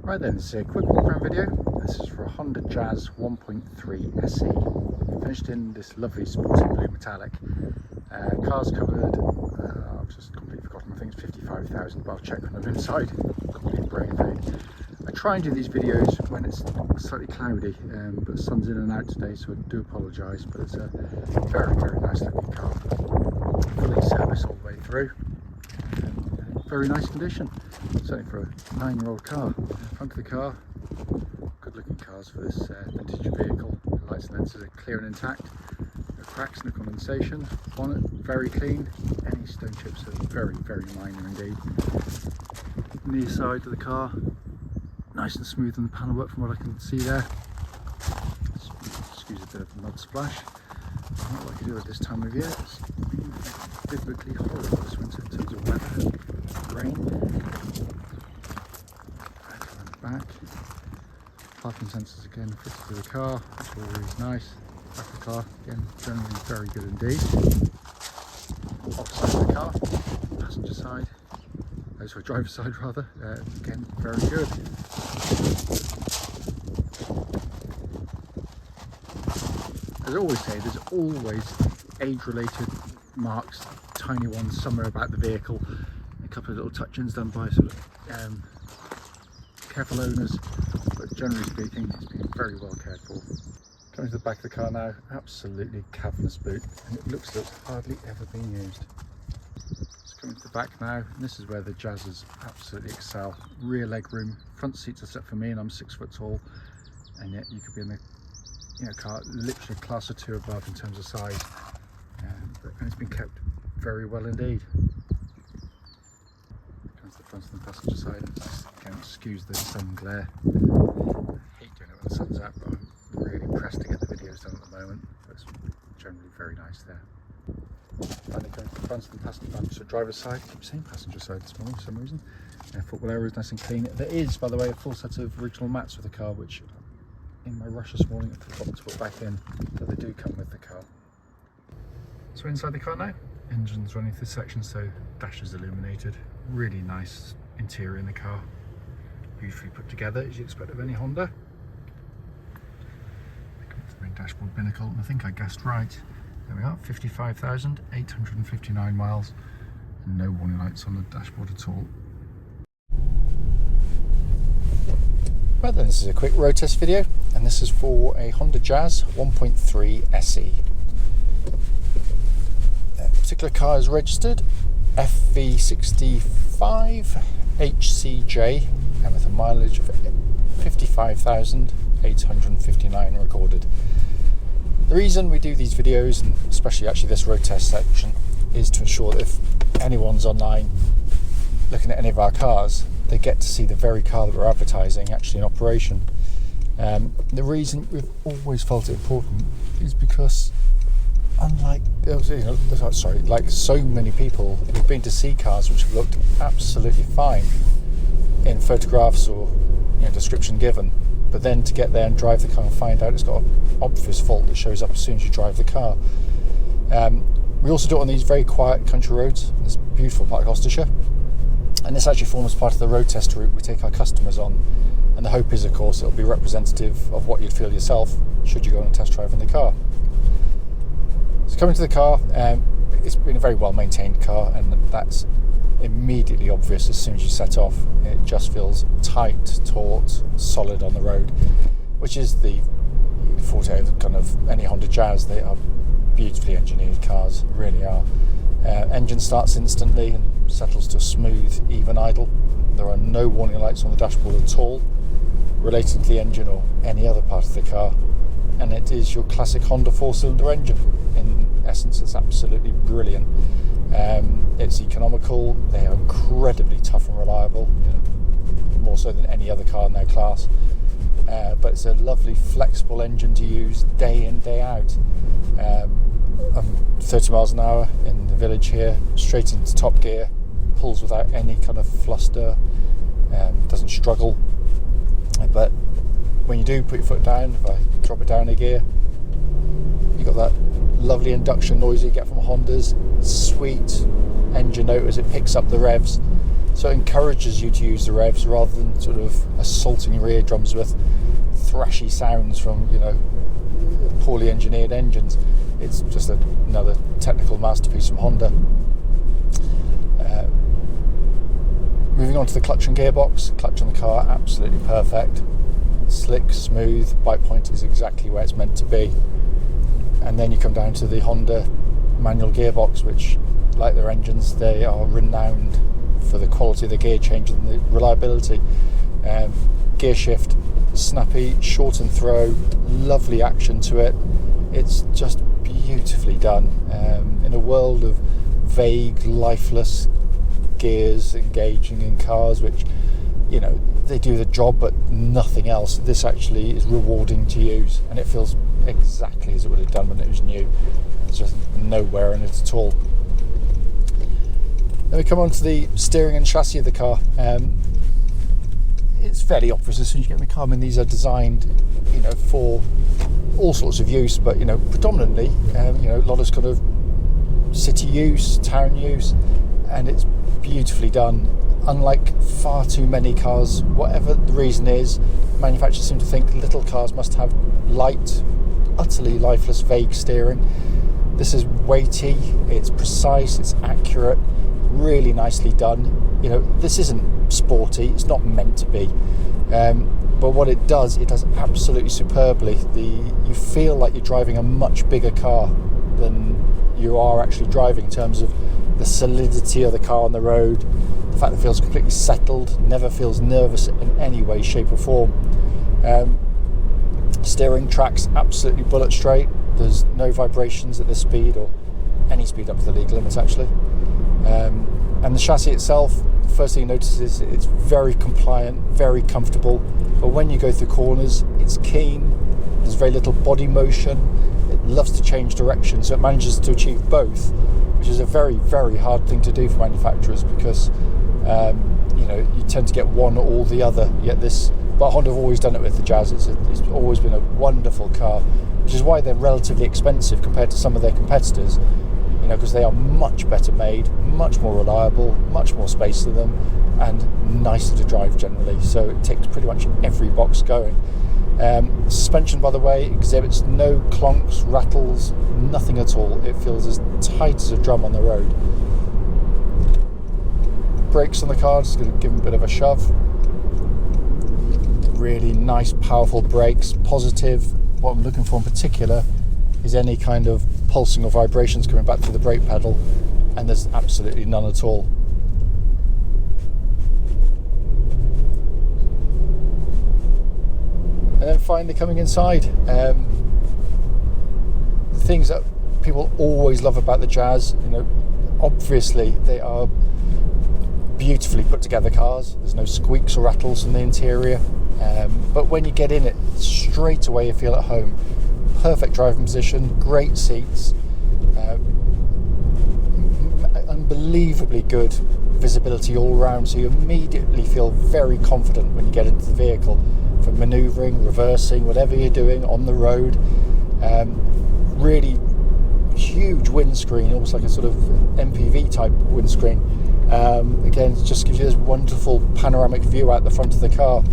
Right then, this is a quick walk around video. This is for a Honda Jazz 1.3 SE. Finished in this lovely sporty blue metallic. Car's covered, I've just completely forgotten, I think it's 55,000, but I'll check when I'm inside. Complete brain fade. I try and do these videos when it's slightly cloudy, but the sun's in and out today, so I do apologise, but it's a very, very nice looking car. Fully serviced all the way through. Very nice condition, certainly for a 9-year-old car. Front of the car, good looking cars for this vintage vehicle. The lights and lenses are clear and intact. No cracks, no condensation. Bonnet very clean. Any stone chips are very, very minor indeed. Near side of the car, nice and smooth on the panel work from what I can see there. Excuse a bit of mud splash. Not like I do at this time of year. It's been biblically horrible this winter in terms of weather. Rain. Back. Parking sensors again fitted to the car, which is always nice. Back of the car, again, generally very good indeed. Opposite of the car, passenger side, sorry, driver's side rather, again, very good. As I always say, there's always age-related marks, tiny ones somewhere about the vehicle. A couple of little touch-ins done by sort of careful owners, but generally speaking, it's been very well cared for. Coming to the back of the car now, absolutely cavernous boot, and it looks as though it's hardly ever been used. Just coming to the back now, and this is where the Jazzes absolutely excel. Rear leg room, front seats are set for me, and I'm 6 foot tall, and yet you could be in the car literally a class or 2 above in terms of size, and it's been kept very well indeed. Comes to the front of the passenger side, again excuse the sun glare. I hate doing it when the sun's out, but I'm really pressed to get the videos done at the moment, but it's generally very nice there. Finally going to the front of the passenger driver's side, I keep saying passenger side this morning for some reason. Footwell area is nice and clean. There is, by the way, a full set of original mats for the car, which in my rush this morning I forgot to put back in, but they do come with the car. So inside the car now, engine's running through the section, so dash is illuminated. Really nice interior in the car, beautifully put together as you expect of any Honda. Come to the main dashboard binnacle, and I think I guessed right. There we are, 55,859 miles, and no warning lights on the dashboard at all. Right then, this is a quick road test video, and this is for a Honda Jazz 1.3 SE. That particular car is registered FV65HCJ, and with a mileage of 55,859 recorded. The reason we do these videos, and especially actually this road test section, is to ensure that if anyone's online looking at any of our cars, they get to see the very car that we're advertising actually in operation. The reason we've always felt it important is because unlike like so many people, we've been to see cars which have looked absolutely fine in photographs or description given, but then to get there and drive the car and find out it's got an obvious fault that shows up as soon as you drive the car. We also do it on these very quiet country roads, this beautiful part of Gloucestershire, and this actually forms part of the road test route we take our customers on, and the hope is, of course, it'll be representative of what you'd feel yourself should you go on a test drive in the car. So coming to the car, it's been a very well maintained car, and that's immediately obvious as soon as you set off. It just feels tight, taut, solid on the road, which is the forte of kind of any Honda Jazz. They are beautifully engineered cars, really are. Engine starts instantly and settles to a smooth, even idle. There are no warning lights on the dashboard at all relating to the engine or any other part of the car, and it is your classic Honda 4-cylinder engine. In essence, it's absolutely brilliant. It's economical, they are incredibly tough and reliable, more so than any other car in their class, but it's a lovely flexible engine to use day in, day out. 30 miles an hour in the village here, straight into top gear, pulls without any kind of fluster, doesn't struggle, but when you do put your foot down, if I drop it down a gear, you've got that lovely induction noise you get from Hondas, sweet engine note as it picks up the revs, So it encourages you to use the revs rather than sort of assaulting your eardrums with thrashy sounds from, you know, poorly engineered engines. It's just another technical masterpiece from Honda. Moving on to the clutch and gearbox. Clutch on the car, absolutely perfect. Slick, smooth, bite point is exactly where it's meant to be. And then you come down to the Honda manual gearbox, which, like their engines, they are renowned for the quality of the gear change and the reliability. Gear shift, snappy, short and throw, lovely action to it. It's just beautifully done. In a world of vague, lifeless gears engaging in cars, which, you know, they do the job but nothing else, this actually is rewarding to use, and it feels exactly as it would have done when it was new. There's just no wear in it at all. Then we come on to the steering and chassis of the car. It's fairly obvious as soon as you get in the car. I mean, these are designed, you know, for all sorts of use, but, you know, predominantly, you know, a lot of kind of city use, town use, and it's beautifully done. Unlike far too many cars, whatever the reason is, manufacturers seem to think little cars must have light, utterly lifeless, vague steering. This is weighty, it's precise, it's accurate, really nicely done. You know, this isn't sporty, it's not meant to be, but what it does absolutely superbly. You feel like you're driving a much bigger car than you are actually driving, in terms of the solidity of the car on the road, the fact that it feels completely settled, never feels nervous in any way, shape or form. Steering tracks absolutely bullet straight. There's no vibrations at this speed, or any speed up to the legal limits actually. And the chassis itself, the first thing you notice is it's very compliant, very comfortable, but when you go through corners, it's keen. There's very little body motion. It loves to change direction, so it manages to achieve both, which is a very, very hard thing to do for manufacturers, because you know, you tend to get one or the other. Yet this, but Honda have always done it with the Jazz. It's always been a wonderful car, which is why they're relatively expensive compared to some of their competitors. You know, because they are much better made, much more reliable, much more space to them, and nicer to drive generally. So it ticks pretty much every box going. Suspension, by the way, exhibits no clonks, rattles, nothing at all. It feels as tight as a drum on the road. Brakes on the car, just going to give them a bit of a shove. Really nice, powerful brakes, positive. What I'm looking for in particular is any kind of pulsing or vibrations coming back through the brake pedal, and there's absolutely none at all. And then finally, coming inside, the things that people always love about the Jazz, you know, obviously they are beautifully put together cars. There's no squeaks or rattles in the interior, but when you get in it, straight away you feel at home. Perfect driving position, great seats, unbelievably good visibility all around, so you immediately feel very confident when you get into the vehicle, for manoeuvring, reversing, whatever you're doing on the road. Really huge windscreen, almost like a sort of MPV type windscreen. Again, it just gives you this wonderful panoramic view out the front of the car.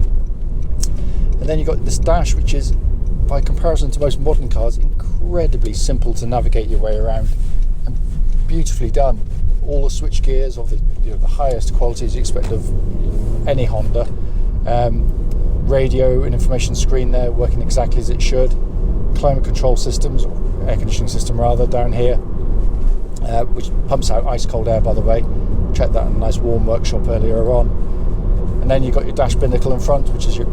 And then you've got this dash, which is, by comparison to most modern cars, incredibly simple to navigate your way around, and beautifully done. All the switch gears of the highest quality as you expect of any Honda. Radio and information screen there working exactly as it should. Climate control systems, or air conditioning system rather, down here, which pumps out ice cold air, by the way. Checked that in a nice warm workshop earlier on. And then you've got your dash binnacle in front, which is your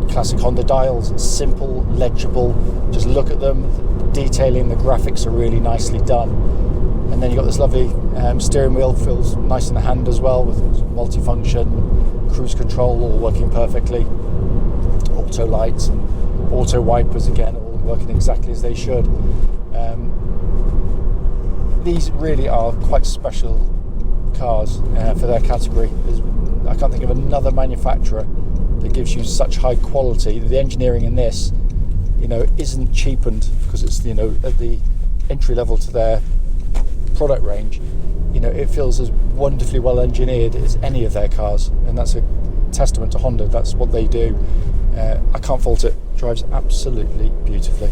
classic Honda dials. It's simple, legible, just look at them. Detailing, the graphics are really nicely done. And then you've got this lovely steering wheel, feels nice in the hand as well, with multifunction, cruise control all working perfectly, auto lights and auto wipers again all working exactly as they should. These really are quite special cars for their category. I can't think of another manufacturer that gives you such high quality. The engineering in this, you know, isn't cheapened because it's, you know, at the entry level to their product range. You it feels as wonderfully well engineered as any of their cars, and that's a testament to Honda. That's what they do. I can't fault it. Drives absolutely beautifully.